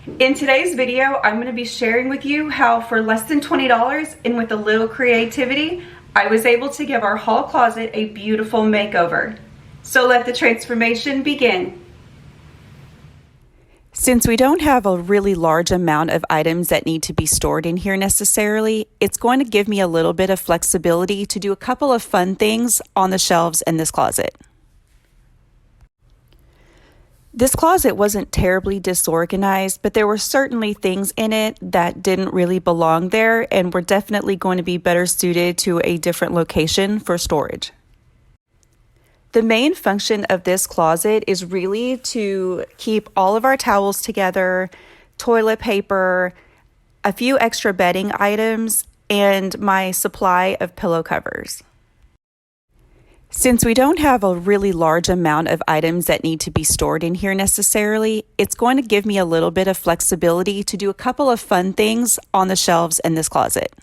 In today's video, I'm going to be sharing with you how for less than $20 and with a little creativity, I was able to give our hall closet a beautiful makeover. So let the transformation begin. Since we don't have a really large amount of items that need to be stored in here necessarily, it's going to give me a little bit of flexibility to do a couple of fun things on the shelves in this closet. This closet wasn't terribly disorganized, but there were certainly things in it that didn't really belong there and were definitely going to be better suited to a different location for storage. The main function of this closet is really to keep all of our towels together, toilet paper, a few extra bedding items, and my supply of pillow covers. Since we don't have a really large amount of items that need to be stored in here necessarily, it's going to give me a little bit of flexibility to do a couple of fun things on the shelves in this closet.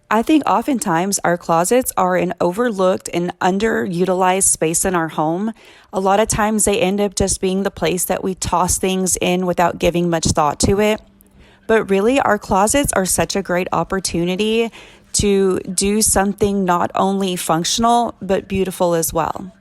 I think oftentimes our closets are an overlooked and underutilized space in our home. A lot of times they end up just being the place that we toss things in without giving much thought to it. But really, our closets are such a great opportunity to do something not only functional, but beautiful as well.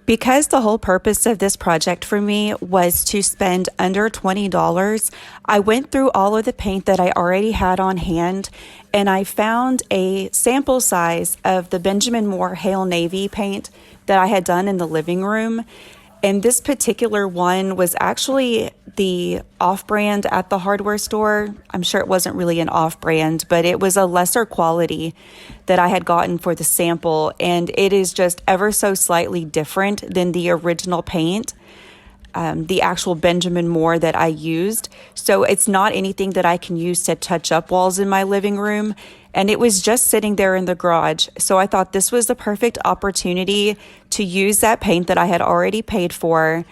Because the whole purpose of this project for me was to spend under $20, I went through all of the paint that I already had on hand, and I found a sample size of the BM Hale Navy paint that I had done in the living room. And this particular one was actually the off-brand at the hardware store. I'm sure it wasn't really an off-brand, but it was a lesser quality that I had gotten for the sample. And it is just ever so slightly different than the original paint, the actual BM that I used. So it's not anything that I can use to touch up walls in my living room. And it was just sitting there in the garage. So I thought this was the perfect opportunity to use that paint that I had already paid for.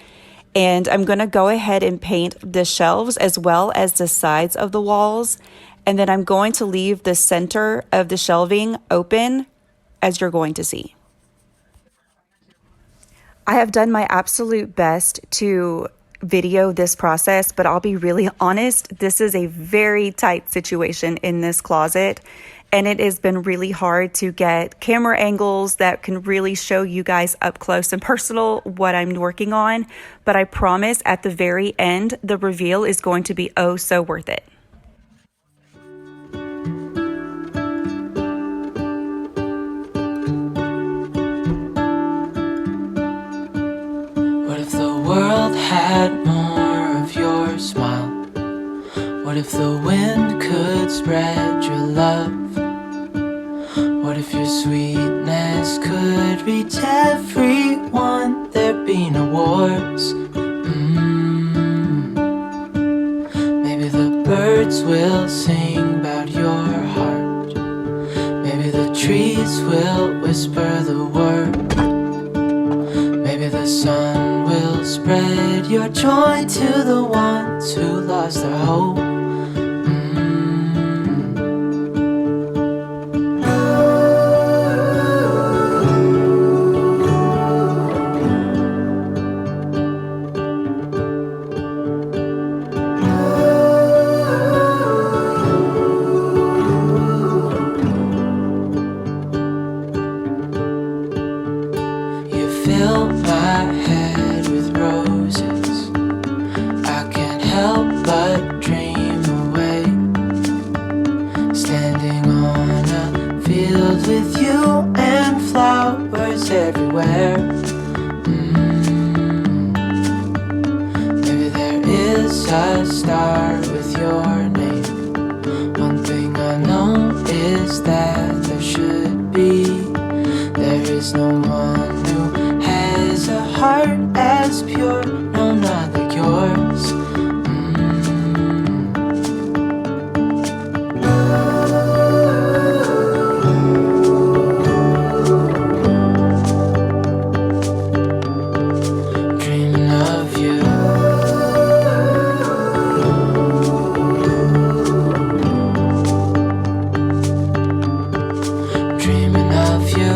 And I'm going to go ahead and paint the shelves as well as the sides of the walls. And then I'm going to leave the center of the shelving open, as you're going to see. I have done my absolute best to video this process, but I'll be really honest, this is a very tight situation in this closet, and it has been really hard to get camera angles that can really show you guys up close and personal what I'm working on, but I promise at the very end, the reveal is going to be oh so worth it. What if the world had more of your smile? What if the wind could spread your love? What if your sweetness could reach everyone? There'd be no wars. Maybe the birds will sing about your heart. Maybe the trees will whisper the word. Maybe the sun will spread your joy to the ones who lost their hope. Fill my head with roses. I can't help but dream away. Standing on a field with you and flowers everywhere. Maybe there is a star with your name. One thing I know is that there should be. There is no one who has a heart as pure, no, not like yours. Dreaming of you. Dreaming of you.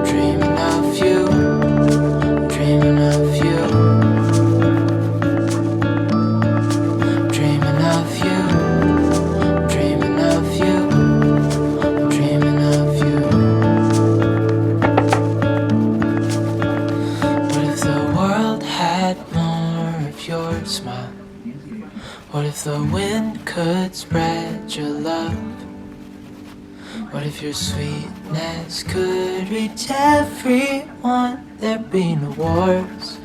Dreaming of you. Dreaming What if the wind could spread your love? What if your sweetness could reach everyone? There'd be no wars.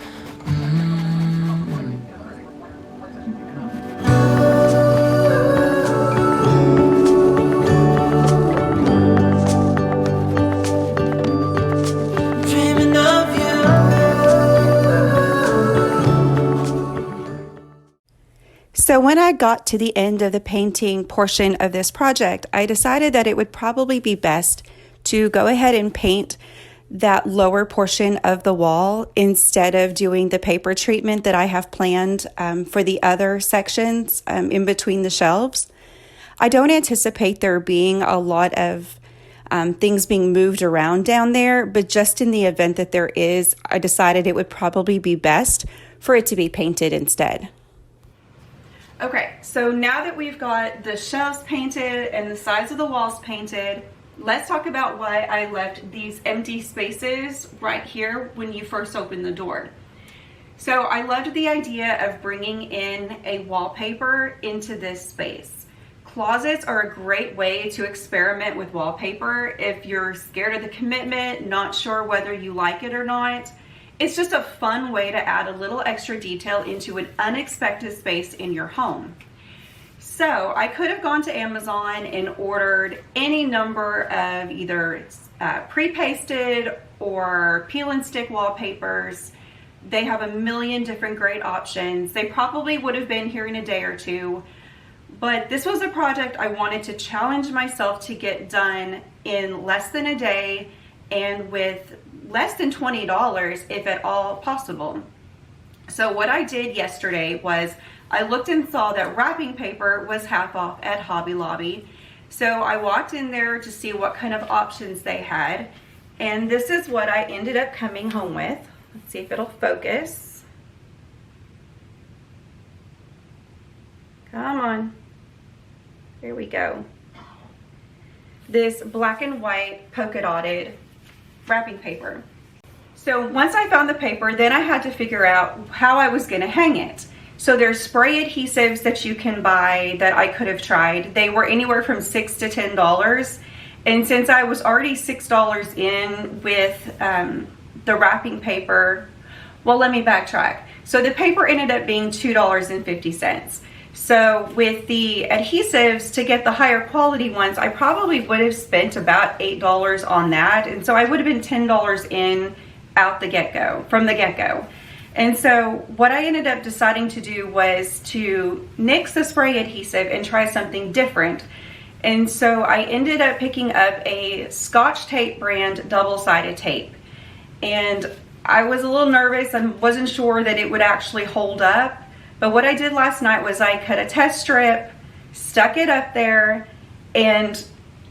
Dreaming of you. So when I got to the end of the painting portion of this project, I decided that it would probably be best to go ahead and paint that lower portion of the wall instead of doing the paper treatment that I have planned for the other sections in between the shelves. I don't anticipate there being a lot of things being moved around down there, but just in the event that there is, I decided it would probably be best for it to be painted instead. Okay, so now that we've got the shelves painted and the sides of the walls painted, let's talk about why I left these empty spaces right here when you first opened the door. So I loved the idea of bringing in a wallpaper into this space. Closets are a great way to experiment with wallpaper if you're scared of the commitment, not sure whether you like it or not. It's just a fun way to add a little extra detail into an unexpected space in your home. So I could have gone to Amazon and ordered any number of either pre-pasted or peel and stick wallpapers. They have a million different great options. They probably would have been here in a day or two, but this was a project I wanted to challenge myself to get done in less than a day and with less than $20 if at all possible. So what I did yesterday was I looked and saw that wrapping paper was half off at Hobby Lobby. So I walked in there to see what kind of options they had. And this is what I ended up coming home with. Let's see if it'll focus. Come on. There we go. This black and white polka dotted wrapping paper. So once I found the paper, then I had to figure out how I was going to hang it. So there's spray adhesives that you can buy that I could have tried. They were anywhere from $6 to $10. And since I was already $6 in with the wrapping paper, well, let me backtrack. So the paper ended up being $2.50. So with the adhesives, to get the higher quality ones, I probably would have spent about $8 on that. And so I would have been $10 in out the get-go, from the get-go. And so what I ended up deciding to do was to nix the spray adhesive and try something different. And so I ended up picking up a Scotch tape brand double-sided tape. And I was a little nervous and wasn't sure that it would actually hold up. But what I did last night was I cut a test strip, stuck it up there, and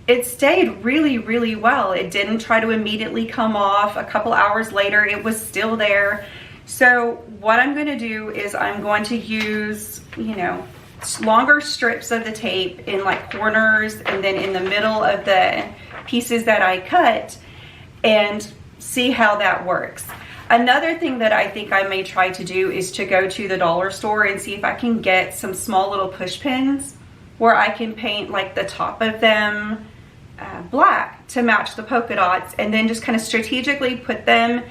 it stayed really, really well. It didn't try to immediately come off. A couple hours later, it was still there. So what I'm going to do is I'm going to use, longer strips of the tape in like corners and then in the middle of the pieces that I cut and see how that works. Another thing that I think I may try to do is to go to the dollar store and see if I can get some small little push pins where I can paint like the top of them black to match the polka dots and then just kind of strategically put them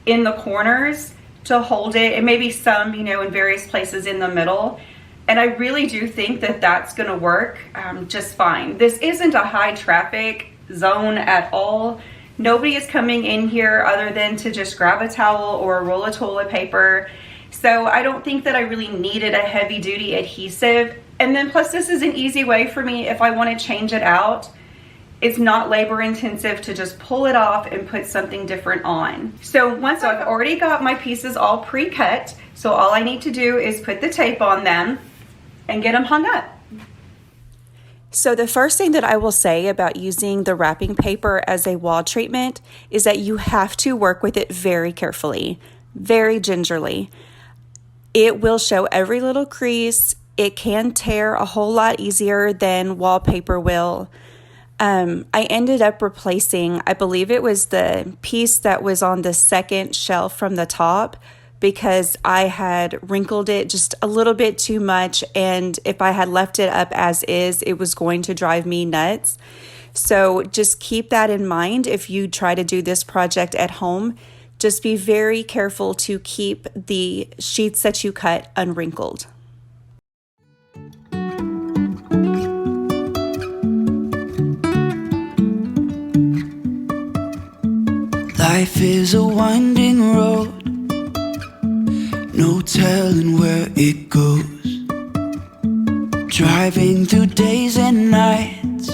in the corners to hold it, and maybe some, in various places in the middle. And I really do think that that's going to work just fine. This isn't a high traffic zone at all. Nobody is coming in here other than to just grab a towel or a roll of toilet paper. So I don't think that I really needed a heavy duty adhesive. And then plus this is an easy way for me if I want to change it out. It's not labor intensive to just pull it off and put something different on. So I've already got my pieces all pre-cut, so all I need to do is put the tape on them and get them hung up. So the first thing that I will say about using the wrapping paper as a wall treatment is that you have to work with it very carefully, very gingerly. It will show every little crease. It can tear a whole lot easier than wallpaper will. I ended up replacing, I believe it was the piece that was on the second shelf from the top, because I had wrinkled it just a little bit too much, and if I had left it up as is, it was going to drive me nuts. So just keep that in mind if you try to do this project at home. Just be very careful to keep the sheets that you cut unwrinkled. Life is a winding road, no telling where it goes. Driving through days and nights,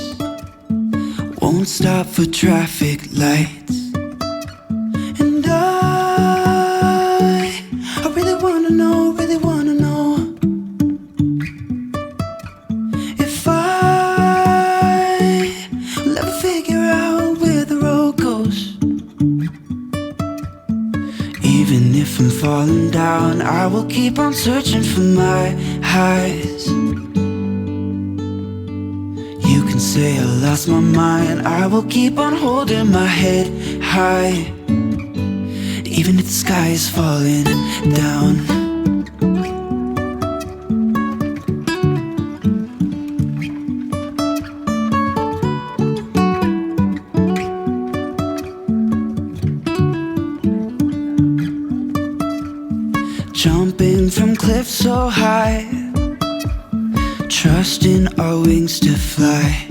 won't stop for traffic lights. And I really wanna know, if I will ever figure out where the road goes. Even if I'm falling down, I will keep on searching for my highs. You can say I lost my mind, I will keep on holding my head high. Even if the sky is falling down. Jumping from cliffs so high, trusting our wings to fly.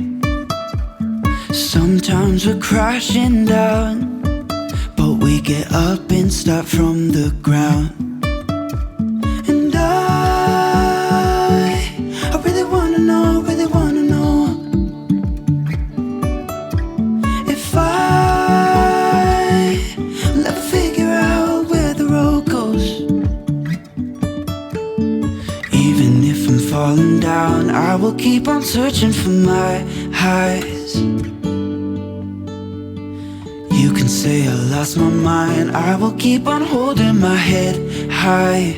Sometimes we're crashing down, but we get up and start from the ground. And I really wanna know, if I will ever figure out where the road goes. Even if I'm falling down, I will keep on searching for my highs. You can say I lost my mind, I will keep on holding my head high.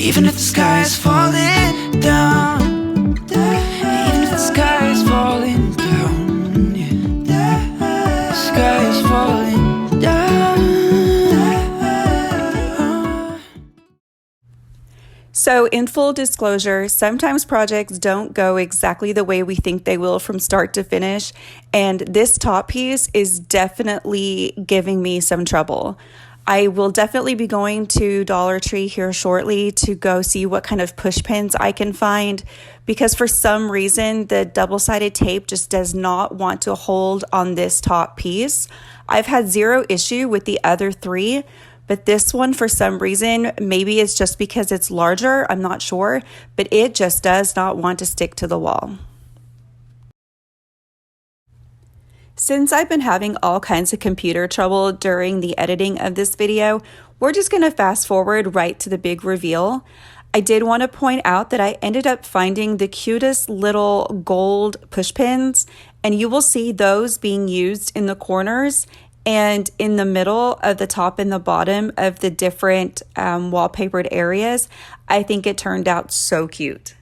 Even if the sky is falling down, even if the sky is falling down, yeah. The sky is falling down. So in full disclosure, sometimes projects don't go exactly the way we think they will from start to finish, and this top piece is definitely giving me some trouble. I will definitely be going to Dollar Tree here shortly to go see what kind of push pins I can find, because for some reason the double-sided tape just does not want to hold on this top piece. I've had zero issue with the other three, but this one, for some reason, maybe it's just because it's larger, I'm not sure, but it just does not want to stick to the wall. Since I've been having all kinds of computer trouble during the editing of this video, we're just going to fast forward right to the big reveal. I did want to point out that I ended up finding the cutest little gold push pins, and you will see those being used in the corners and in the middle of the top and the bottom of the different wallpapered areas. I think it turned out so cute.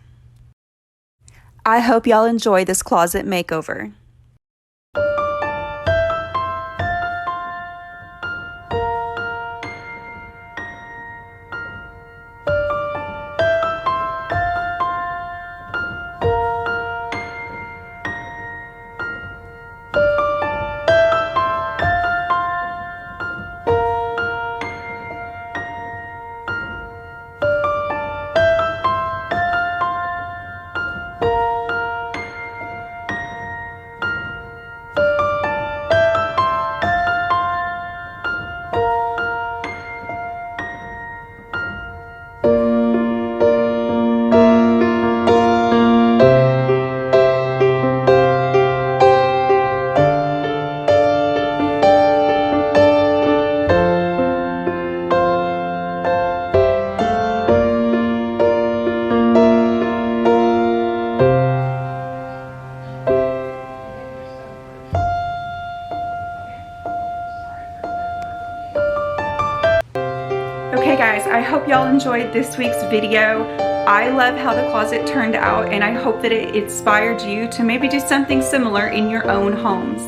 I hope y'all enjoy this closet makeover. Okay guys, I hope y'all enjoyed this week's video. I love how the closet turned out, and I hope that it inspired you to maybe do something similar in your own homes.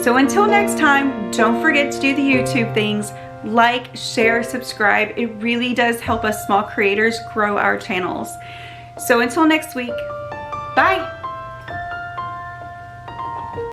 So until next time, don't forget to do the YouTube things, like, share, subscribe. It really does help us small creators grow our channels. So until next week, bye.